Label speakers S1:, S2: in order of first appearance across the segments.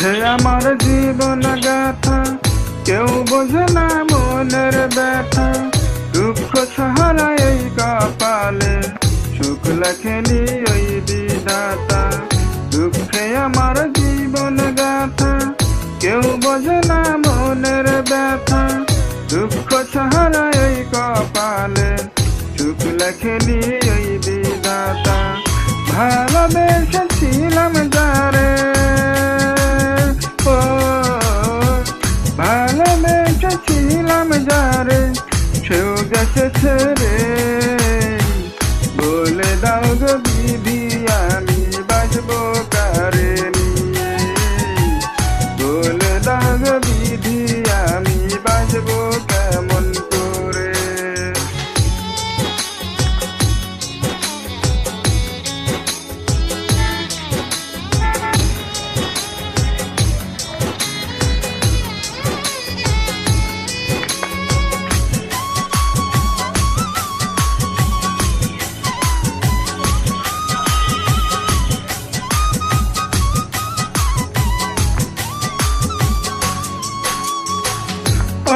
S1: দুঃখে আমার জীবন গাথা, কেউ বোঝে না মনের ব্যথা। দুঃখ সাহারা এই কপালে, সুখ লেখেনি ওই বিধাতা। দুঃখে আমার জীবন গাথা, কেউ বোঝে না মনের ব্যথা। দুঃখ সাহারা এই কপালে, সুখ লেখেনি ওই বিধাতা। ভালোবেসেছিলাম যারে, ও ভালোবেসেছিলাম যারে, সেও গেছে ছেড়ে। বলে দাও গো বিধি, আমি বাজবো কারে নিয়ে। বলে দাও গো বিধি, আমি বাজবো কেমন করে।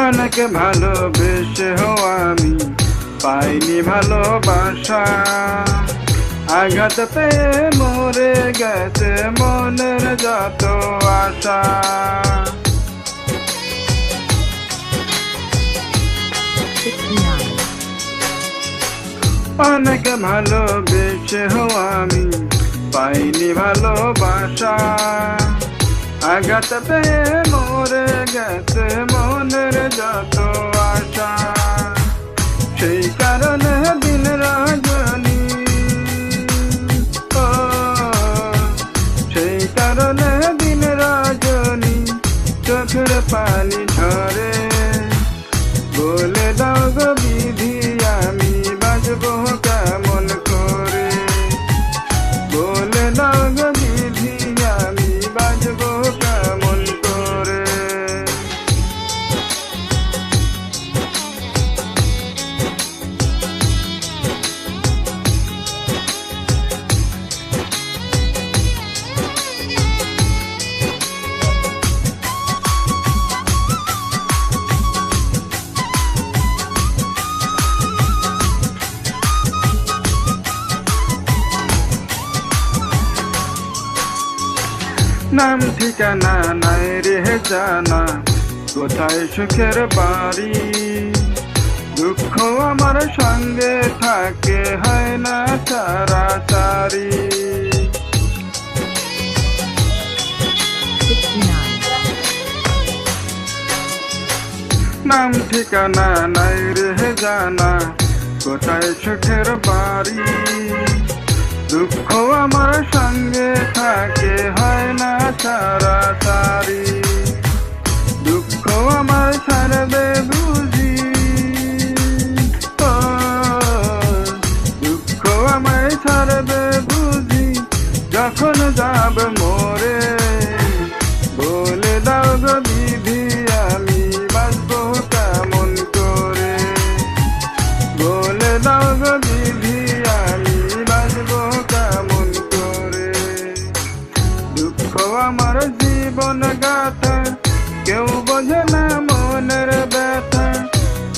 S1: অনেক ভালোবেসেও আমি পাইনি ভালোবাসা। আঘাত পেয়ে মরে গেছে মনের যত আশা। অনেক ভালোবেসেও আমি পাইনি ভালোবাসা। আঘাত পেয়ে মরে গেছে মনের যত আশা। সেই কারণে দিন রজনী, ও সেই কারণে দিন রজনী চোখের পানি ঝরে। বলে দাও গো বিধি, আমি বাজবো কেমন করে। বলে দাও গো বিধি, আমি বাজবো কেমন করে। নাম ঠিকানা নাই রে জানা, কোথায় সুখের বাড়ি। দুঃখ আমার সঙ্গে থাকে, হয় না ছাড়াছাড়ি। নাম ঠিকানা নাই রে জানা, কোথায় সুখের বাড়ি। দুঃখ আমার সঙ্গে থাকে, হয় না ছাড়াছাড়ি। দুঃখ আমার ছাড়বে বুঝি, ও দুঃখ আমায় ছাড়বে বুঝি যখন যাব মরে। বলে দাও গো বিধি, আমি বাঁচবো কেমন করে। বলে দাও গো বিধি, আমি বাঁচবো কেমন করে। দুঃখ আমার জীবন গাথা, কেউ বোঝে না মনের ব্যথা।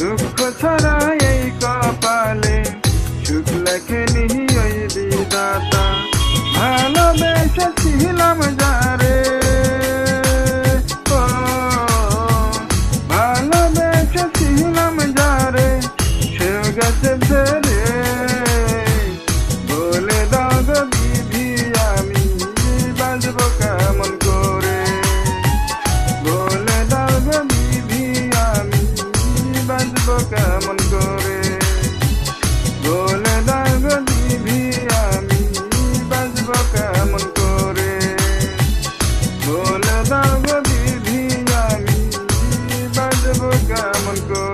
S1: দুঃখ ছাড়া এই কপালে, সুখ লেখেনি ওই বিধাতা। ভালোবেসেছিলাম যারে, ও ভালোবেসেছিলাম যারে, সেও গেছে ছেড়ে। বলে দাও গো বিধি, আমি বাঁচবো কেমন করে। বলে দাও গো বিধি, আমি বাঁচবো কেমন করে। বলে দাও গো বিধি, আমি বাঁচবো কেমন করে। বলে দাও গো বিধি, আমি বাঁচবো কেমন করে।